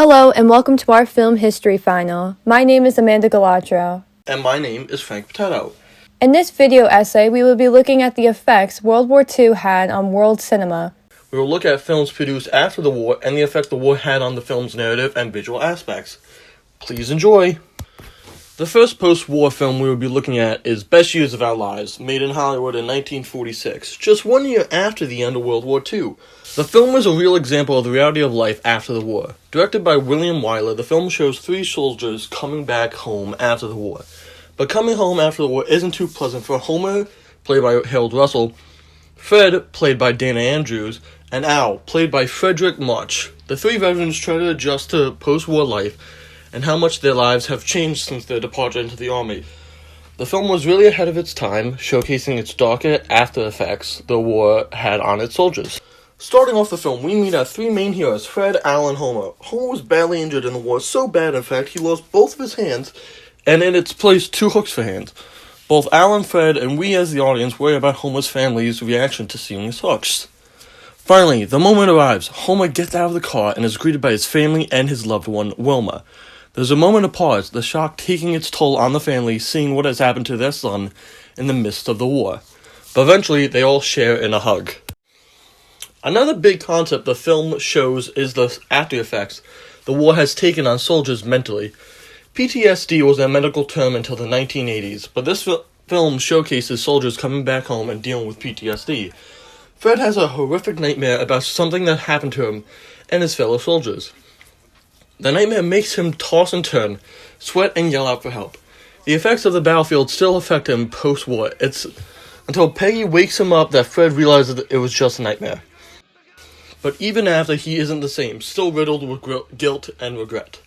Hello and welcome to our film history final. My name is Amanda Galatro. And my name is Frank Potato. In this video essay, we will be looking at the effects World War II had on world cinema. We will look at films produced after the war and the effect the war had on the film's narrative and visual aspects. Please enjoy! The first post-war film we will be looking at is Best Years of Our Lives, made in Hollywood in 1946, just 1 year after the end of World War II. The film is a real example of the reality of life after the war. Directed by William Wyler, the film shows three soldiers coming back home after the war. But coming home after the war isn't too pleasant for Homer, played by Harold Russell, Fred, played by Dana Andrews, and Al, played by Frederick March. The three veterans try to adjust to post-war life and how much their lives have changed since their departure into the army. The film was really ahead of its time, showcasing its darker after effects the war had on its soldiers. Starting off the film, we meet our three main heroes, Fred, Al, and Homer. Homer was badly injured in the war, so bad in fact he lost both of his hands, and in its place 2 hooks for hands. Both Al and Fred, and we as the audience, worry about Homer's family's reaction to seeing his hooks. Finally, the moment arrives. Homer gets out of the car and is greeted by his family and his loved one, Wilma. There's a moment of pause, the shock taking its toll on the family, seeing what has happened to their son in the midst of the war. But eventually, they all share in a hug. Another big concept the film shows is the after effects the war has taken on soldiers mentally. PTSD was a medical term until the 1980s, but this film showcases soldiers coming back home and dealing with PTSD. Fred has a horrific nightmare about something that happened to him and his fellow soldiers. The nightmare makes him toss and turn, sweat, and yell out for help. The effects of the battlefield still affect him post-war. It's until Peggy wakes him up that Fred realizes that it was just a nightmare. But even after, he isn't the same, still riddled with guilt and regret.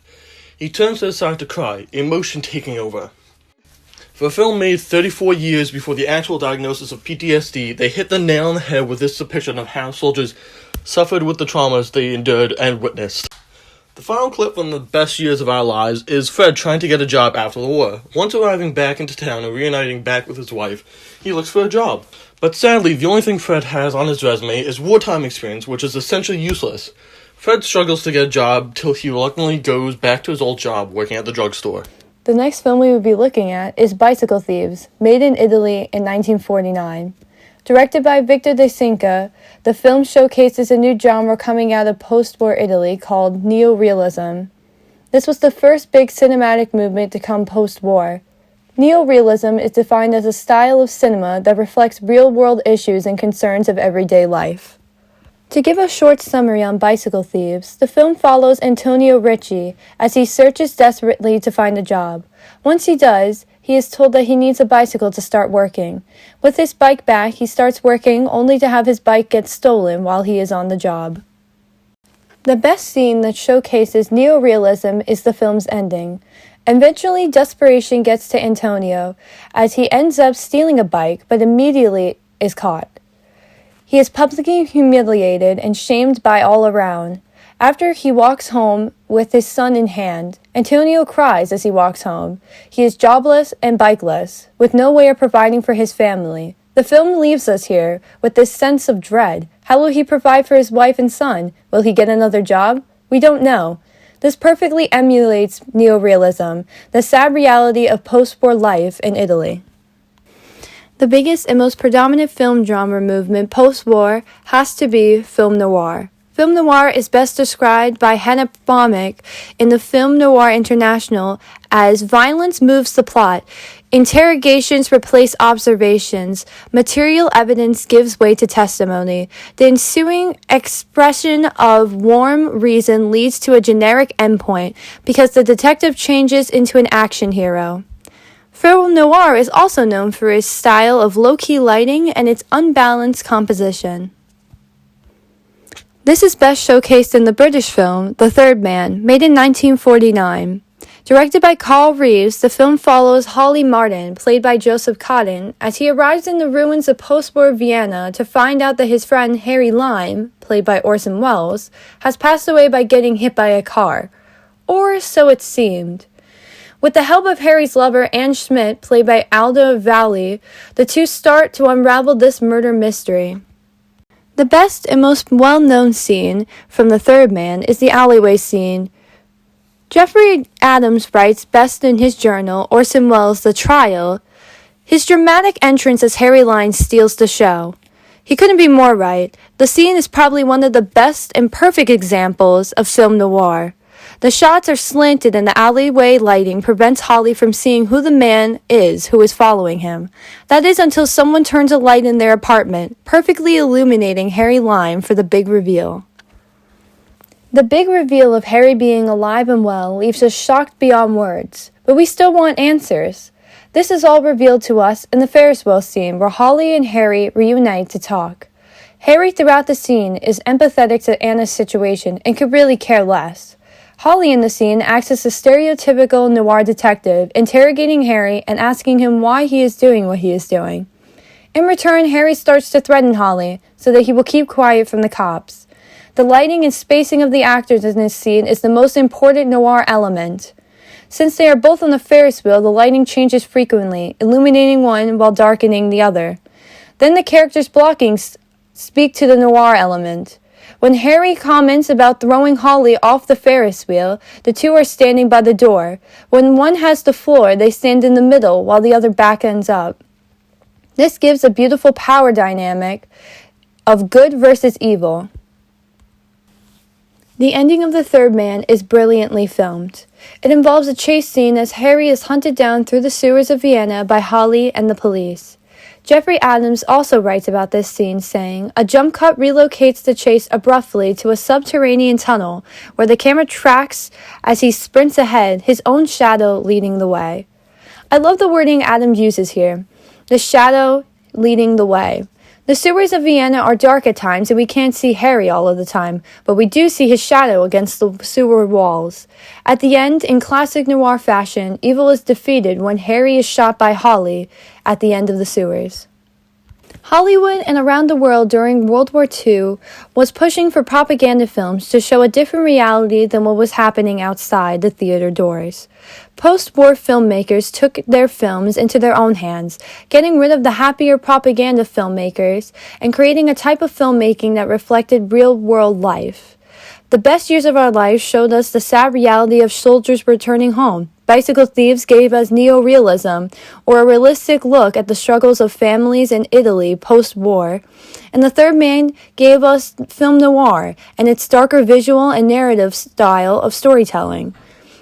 He turns to his side to cry, emotion taking over. For a film made 34 years before the actual diagnosis of PTSD, they hit the nail on the head with this depiction of how soldiers suffered with the traumas they endured and witnessed. The final clip from the Best Years of Our Lives is Fred trying to get a job after the war. Once arriving back into town and reuniting back with his wife, he looks for a job. But sadly, the only thing Fred has on his resume is wartime experience, which is essentially useless. Fred struggles to get a job till he reluctantly goes back to his old job working at the drugstore. The next film we will be looking at is Bicycle Thieves, made in Italy in 1949. Directed by Victor De Sica, the film showcases a new genre coming out of post-war Italy called neorealism. This was the first big cinematic movement to come post-war. Neorealism is defined as a style of cinema that reflects real-world issues and concerns of everyday life. To give a short summary on Bicycle Thieves, the film follows Antonio Ricci as he searches desperately to find a job. Once he does, he is told that he needs a bicycle to start working. With his bike back, he starts working only to have his bike get stolen while he is on the job. The best scene that showcases neorealism is the film's ending. Eventually, desperation gets to Antonio as he ends up stealing a bike but immediately is caught. He is publicly humiliated and shamed by all around. After he walks home with his son in hand, Antonio cries as he walks home. He is jobless and bikeless, with no way of providing for his family. The film leaves us here with this sense of dread. How will he provide for his wife and son? Will he get another job? We don't know. This perfectly emulates neorealism, the sad reality of post-war life in Italy. The biggest and most predominant film genre movement post-war has to be film noir. Film noir is best described by Hannah Baumick in the Film Noir International as violence moves the plot, interrogations replace observations, material evidence gives way to testimony. The ensuing expression of warm reason leads to a generic endpoint because the detective changes into an action hero. Film noir is also known for its style of low-key lighting and its unbalanced composition. This is best showcased in the British film, The Third Man, made in 1949. Directed by Carl Reeves, the film follows Holly Martin, played by Joseph Cotten, as he arrives in the ruins of post-war Vienna to find out that his friend Harry Lime, played by Orson Welles, has passed away by getting hit by a car. Or so it seemed. With the help of Harry's lover, Anne Schmidt, played by Alda Valli, the two start to unravel this murder mystery. The best and most well-known scene from The Third Man is the alleyway scene, Jeffrey Adams writes best in his journal, Orson Welles' The Trial. His dramatic entrance as Harry Lime steals the show. He couldn't be more right. The scene is probably one of the best and perfect examples of film noir. The shots are slanted and the alleyway lighting prevents Holly from seeing who the man is who is following him. That is until someone turns a light in their apartment, perfectly illuminating Harry Lime for the big reveal. The big reveal of Harry being alive and well leaves us shocked beyond words, but we still want answers. This is all revealed to us in the Ferris wheel scene where Holly and Harry reunite to talk. Harry throughout the scene is empathetic to Anna's situation and could really care less. Holly in the scene acts as a stereotypical noir detective, interrogating Harry and asking him why he is doing what he is doing. In return, Harry starts to threaten Holly so that he will keep quiet from the cops. The lighting and spacing of the actors in this scene is the most important noir element. Since they are both on the Ferris wheel, the lighting changes frequently, illuminating one while darkening the other. Then the characters' blockings speak to the noir element. When Harry comments about throwing Holly off the Ferris wheel, the two are standing by the door. When one has the floor, they stand in the middle while the other back ends up. This gives a beautiful power dynamic of good versus evil. The ending of The Third Man is brilliantly filmed. It involves a chase scene as Harry is hunted down through the sewers of Vienna by Holly and the police. Jeffrey Adams also writes about this scene, saying, "A jump cut relocates the chase abruptly to a subterranean tunnel where the camera tracks as he sprints ahead, his own shadow leading the way." I love the wording Adams uses here, the shadow leading the way. The sewers of Vienna are dark at times and we can't see Harry all of the time, but we do see his shadow against the sewer walls. At the end, in classic noir fashion, evil is defeated when Harry is shot by Holly at the end of the sewers. Hollywood and around the world during World War II was pushing for propaganda films to show a different reality than what was happening outside the theater doors. Post-war filmmakers took their films into their own hands, getting rid of the happier propaganda filmmakers and creating a type of filmmaking that reflected real-world life. The Best Years of Our Lives showed us the sad reality of soldiers returning home. Bicycle Thieves gave us neo-realism, or a realistic look at the struggles of families in Italy post-war. And The Third Man gave us film noir and its darker visual and narrative style of storytelling.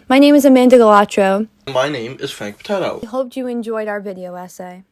My name is Amanda Galatro. My name is Frank Potato. I hope you enjoyed our video essay.